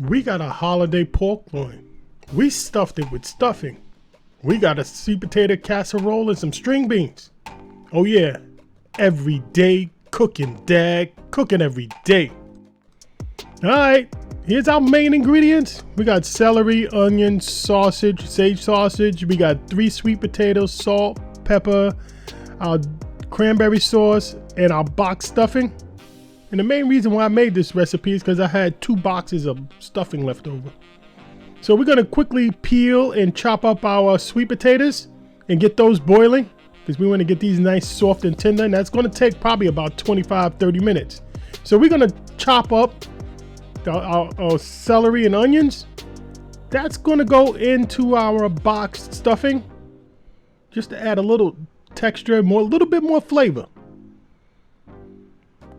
We got a holiday pork loin. We stuffed it with stuffing. We got a sweet potato casserole and some string beans. Oh yeah, every day cooking, Dad. Cooking every day. Alright, here's our main ingredients. We got celery, onion, sausage, sage sausage. We got 3 sweet potatoes, salt, pepper, our cranberry sauce, and our box stuffing. And the main reason why I made this recipe is because I had 2 boxes of stuffing left over. So we're going to quickly peel and chop up our sweet potatoes and get those boiling, because we want to get these nice, soft, and tender. And that's going to take probably about 25-30 minutes. So we're going to chop up our celery and onions. That's going to go into our box stuffing just to add a little texture, a little bit more flavor.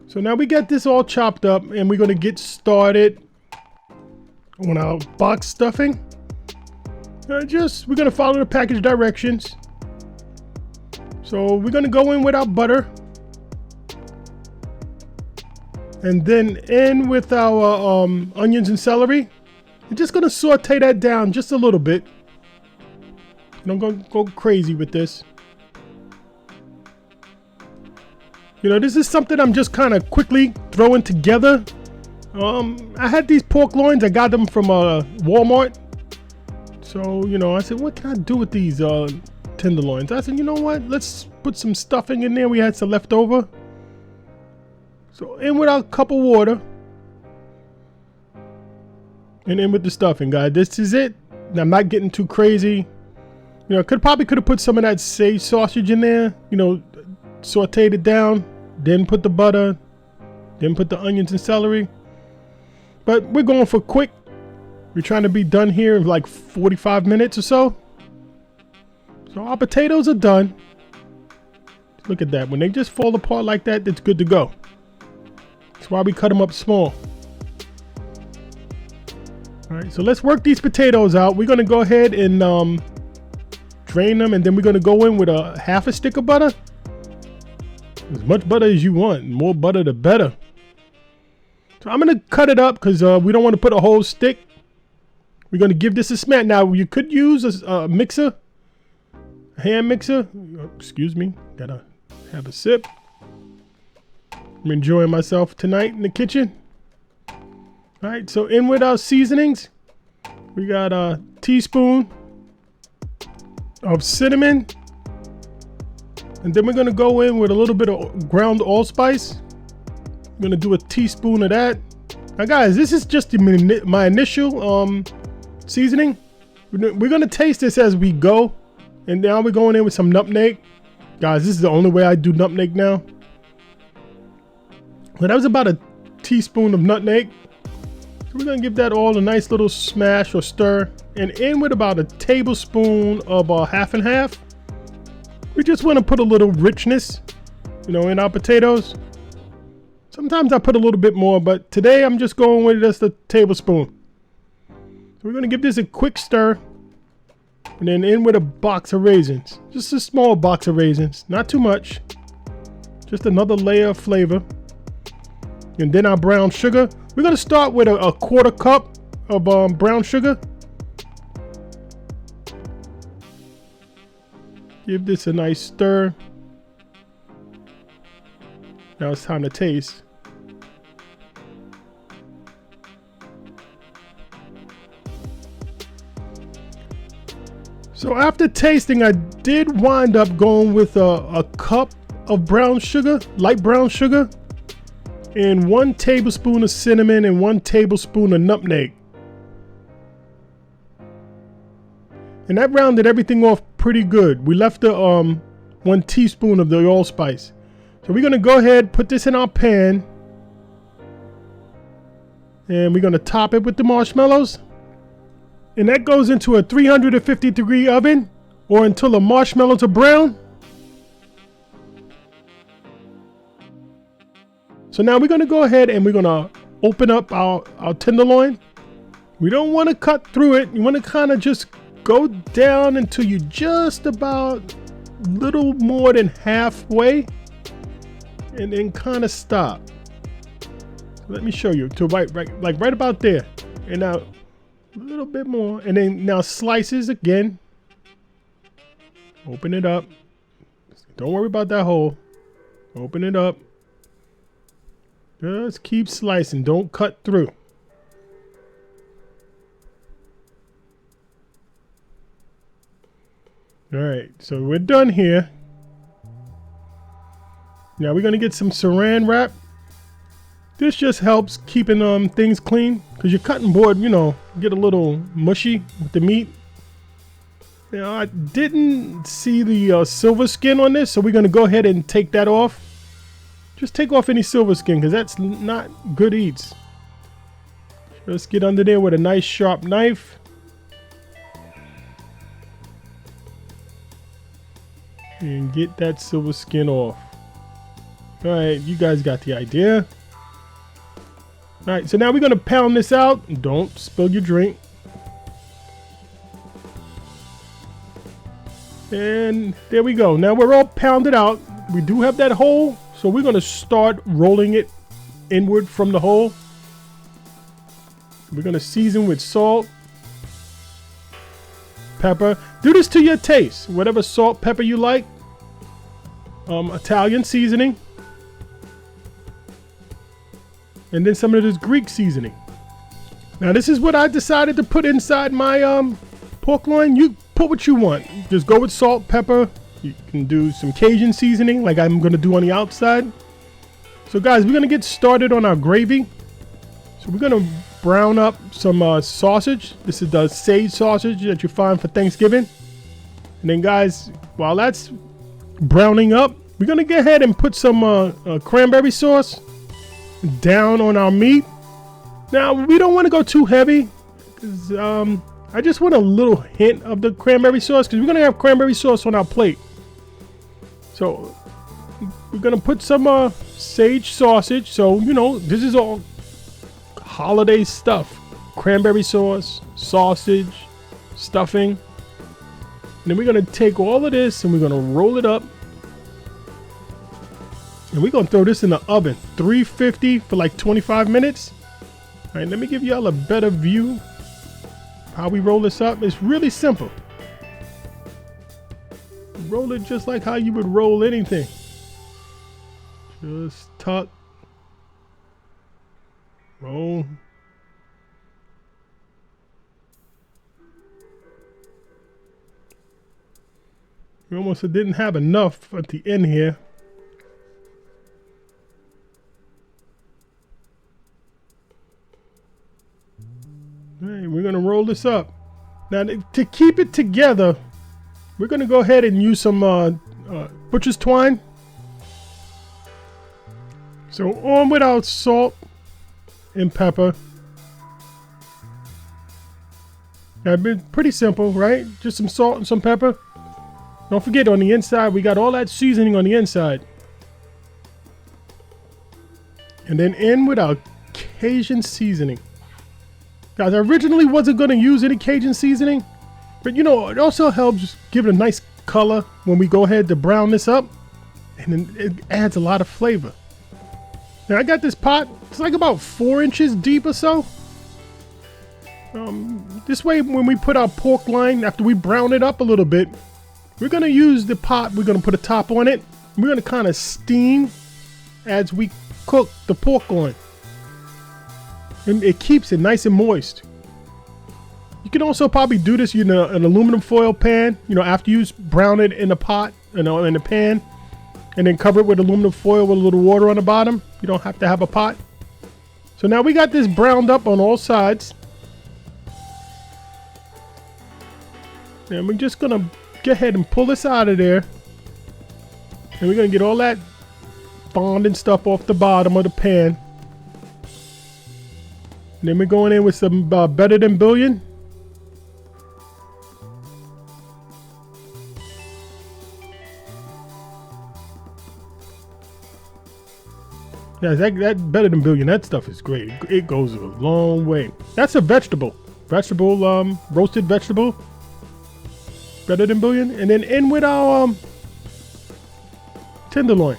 So now we got this all chopped up, and we're going to get started on our box stuffing. We're going to follow the package directions. So we're going to go in with our butter, and then in with our onions and celery. We're just going to saute that down just a little bit. Don't go crazy with this. You know, this is something I'm just kind of quickly throwing together. I had these pork loins. I got them from Walmart. So, you know, I said, what can I do with these tenderloins? I said, you know what? Let's put some stuffing in there. We had some left over. So in with our cup of water. And in with the stuffing, guys. This is it. Now, I'm not getting too crazy. You know, probably could have put some of that sage sausage in there. You know, sauteed it down, then put the butter, then put the onions and celery. But we're going for quick. We're trying to be done here in like 45 minutes or so. So our potatoes are done. Look at that. When they just fall apart like that, it's good to go. That's why we cut them up small. All right, so let's work these potatoes out. We're going to go ahead and drain them, and then we're going to go in with a half a stick of butter. As much butter as you want. More butter, the better. So I'm going to cut it up because we don't want to put a whole stick. We're going to give this a smash. Now, you could use a mixer, a hand mixer. Excuse me. Gotta have a sip. I'm enjoying myself tonight in the kitchen. All right, so in with our seasonings. We got a teaspoon of cinnamon. And then we're going to go in with a little bit of ground allspice. I'm going to do a teaspoon of that. Now, guys, this is just my initial seasoning. We're going to taste this as we go. And now we're going in with some nutmeg. Guys, this is the only way I do nutmeg now. But that was about a teaspoon of nutmeg. So we're going to give that all a nice little smash or stir. And in with about a tablespoon of half and half. We just want to put a little richness, you know, in our potatoes. Sometimes I put a little bit more, but today I'm just going with just a tablespoon. So we're going to give this a quick stir. And then in with a box of raisins. Just a small box of raisins. Not too much. Just another layer of flavor. And then our brown sugar. We're going to start with a 1/4 cup of brown sugar. Give this a nice stir. Now it's time to taste. So after tasting, I did wind up going with a cup of brown sugar, light brown sugar, and 1 tablespoon of cinnamon and 1 tablespoon of nutmeg. And that rounded everything off pretty good. We left the 1 teaspoon of the allspice. So we're gonna go ahead, put this in our pan, and we're gonna top it with the marshmallows. And that goes into a 350-degree oven, or until the marshmallows are brown. So now we're gonna go ahead and we're gonna open up our tenderloin. We don't want to cut through it. You want to kind of just go down until you just about little more than halfway, and then kind of stop. Let me show you to right about there. And now a little bit more. And then now slices again. Open it up. Don't worry about that hole. Open it up. Just keep slicing. Don't cut through. Alright, so we're done here. Now we're going to get some saran wrap. This just helps keeping things clean. Because your cutting board, you know, get a little mushy with the meat. Now I didn't see the silver skin on this, so we're going to go ahead and take that off. Just take off any silver skin because that's not good eats. Just get under there with a nice sharp knife. And get that silver skin off. Alright, you guys got the idea. Alright, so now we're going to pound this out. Don't spill your drink. And there we go. Now we're all pounded out. We do have that hole, so we're going to start rolling it inward from the hole. We're going to season with salt, pepper. Do this to your taste. Whatever salt, pepper you like. Italian seasoning. And then some of this Greek seasoning. Now this is what I decided to put inside my pork loin. You put what you want. Just go with salt, pepper. You can do some Cajun seasoning like I'm going to do on the outside. So guys, we're going to get started on our gravy. So we're going to brown up some sausage. This is the sage sausage that you find for Thanksgiving. And then guys, while that's browning up, we're going to go ahead and put some cranberry sauce down on our meat. Now we don't want to go too heavy because I just want a little hint of the cranberry sauce because we're going to have cranberry sauce on our plate. So we're going to put some sage sausage. So, you know, this is all holiday stuff. Cranberry sauce, sausage, stuffing. And then we're going to take all of this and we're going to roll it up. And we're going to throw this in the oven. 350 for like 25 minutes. All right, let me give y'all a better view how we roll this up. It's really simple. Roll it just like how you would roll anything. Just tuck, roll. We almost didn't have enough at the end here. All right, we're gonna roll this up. Now to keep it together, we're going to go ahead and use some butcher's twine. So on with our salt and pepper. Now, it's been pretty simple, right? Just some salt and some pepper. Don't forget on the inside, we got all that seasoning on the inside. And then in with our Cajun seasoning. Guys, I originally wasn't going to use any Cajun seasoning. But you know, it also helps give it a nice color when we go ahead to brown this up. And then it adds a lot of flavor. Now I got this pot, it's like about 4 inches deep or so. This way when we put our pork loin, after we brown it up a little bit, we're going to use the pot, we're going to put a top on it. We're going to kind of steam as we cook the pork loin. And it keeps it nice and moist. You can also probably do this in an aluminum foil pan, you know, after you brown it in the pot, you know, in the pan, and then cover it with aluminum foil with a little water on the bottom. You don't have to have a pot. So now we got this browned up on all sides. And we're just going to go ahead and pull this out of there. And we're going to get all that fondant stuff off the bottom of the pan. And then we're going in with some better than bouillon. Yeah, that better than bouillon. That stuff is great. It goes a long way. That's a vegetable, roasted vegetable. Better than bouillon. And then in with our tenderloin.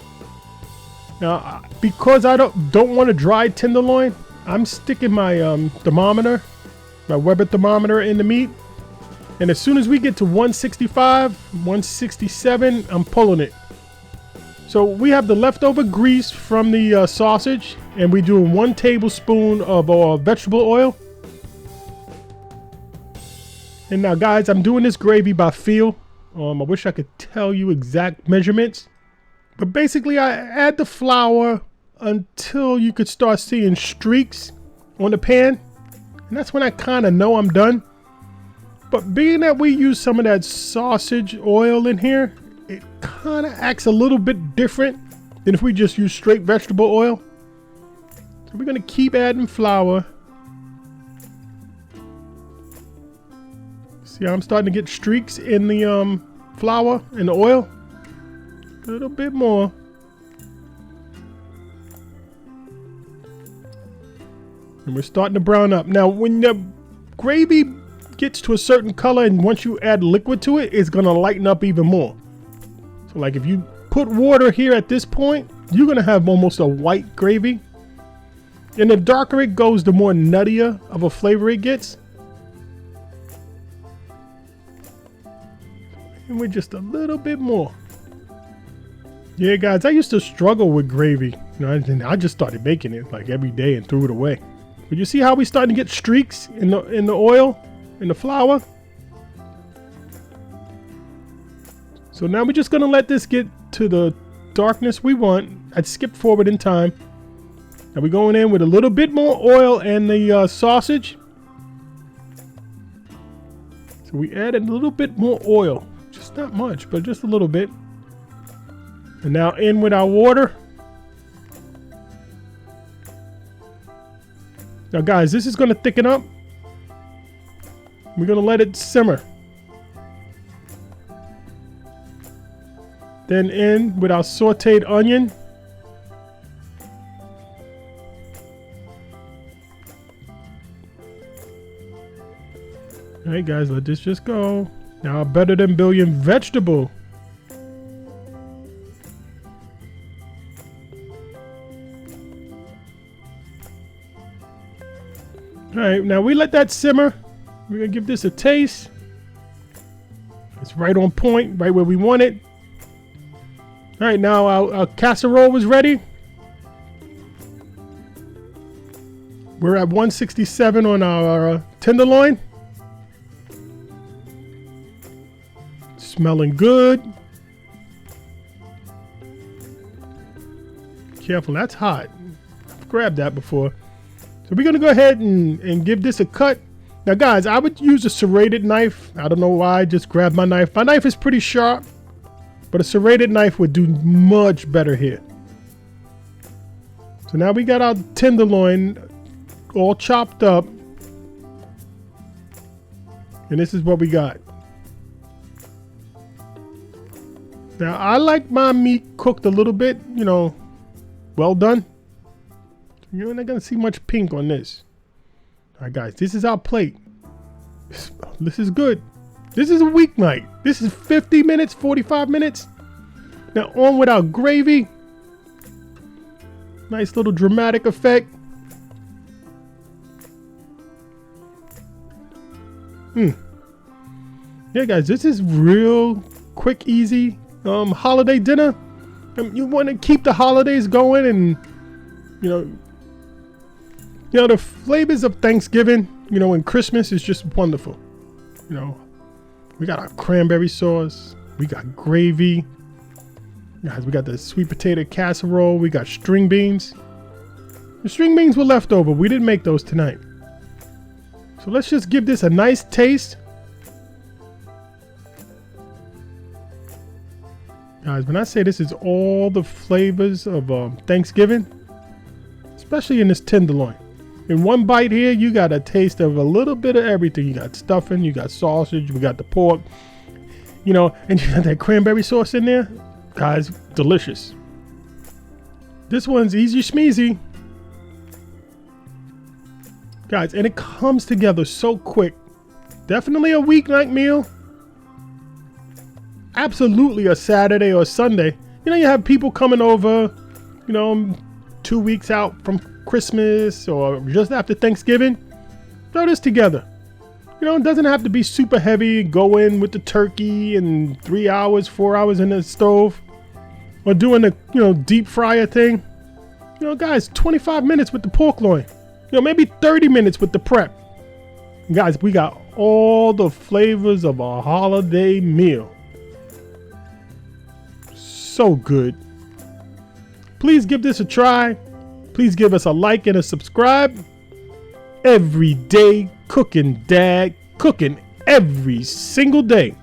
Now, because I don't want a dry tenderloin, I'm sticking my thermometer my Weber thermometer in the meat. And as soon as we get to 165, 167, I'm pulling it. So we have the leftover grease from the sausage, and we're doing 1 tablespoon of vegetable oil. And now guys, I'm doing this gravy by feel. I wish I could tell you exact measurements, but basically I add the flour until you could start seeing streaks on the pan. And that's when I kind of know I'm done. But being that we use some of that sausage oil in here, it kind of acts a little bit different than if we just use straight vegetable oil. So we're going to keep adding flour. See how I'm starting to get streaks in the flour and the oil? A little bit more. And we're starting to brown up. Now when the gravy gets to a certain color and once you add liquid to it, it's gonna lighten up even more. So like if you put water here at this point, you're gonna have almost a white gravy. And the darker it goes, the more nuttier of a flavor it gets. And we're just a little bit more. Yeah guys, I used to struggle with gravy. You know, and I just started making it like every day and threw it away. But you see how we starting to get streaks in the oil? In the flour. So now we're just gonna let this get to the darkness we want. I'd skip forward in time. Now we're going in with a little bit more oil and the sausage. So we added a little bit more oil, just not much, but just a little bit. And now in with our water. Now guys, this is gonna thicken up. We're gonna let it simmer. Then in with our sauteed onion. All right guys, let this just go. Now our better than billion vegetable. All right, now we let that simmer. We're gonna give this a taste. It's right on point, right where we want it. All right, now our casserole is ready. We're at 167 on our tenderloin. Smelling good. Careful, that's hot. I've grabbed that before. So we're gonna go ahead and give this a cut. Now guys, I would use a serrated knife. I don't know why I just grabbed my knife. My knife is pretty sharp, but a serrated knife would do much better here. So now we got our tenderloin all chopped up. And this is what we got. Now I like my meat cooked a little bit, you know, well done. You're not gonna see much pink on this. All right guys, this is our plate. This is good. This is a weeknight. This is 50 minutes, 45 minutes. Now on with our gravy. Nice little dramatic effect. Yeah guys, this is real quick, easy holiday dinner. You want to keep the holidays going, and you know the flavors of Thanksgiving, and Christmas is just wonderful. We got our cranberry sauce, we got gravy, guys, we got the sweet potato casserole, we got string beans. The string beans were left over, we didn't make those tonight. So let's just give this a nice taste. Guys, when I say this is all the flavors of Thanksgiving, especially in this tenderloin. In one bite here, you got a taste of a little bit of everything. You got stuffing, you got sausage, we got the pork, and you got that cranberry sauce in there. Guys, delicious. This one's easy schmeezy. Guys, and it comes together so quick. Definitely a weeknight meal. Absolutely a Saturday or Sunday. You have people coming over, 2 weeks out from Christmas or just after Thanksgiving. Throw this together. You know, it doesn't have to be super heavy. Go in with the turkey and 3 hours, 4 hours in the stove. Or doing the, deep fryer thing. You know, guys, 25 minutes with the pork loin. Maybe 30 minutes with the prep. Guys, we got all the flavors of a holiday meal. So good. Please give this a try. Please give us a like and a subscribe. Every day cooking, Dad. Cooking every single day.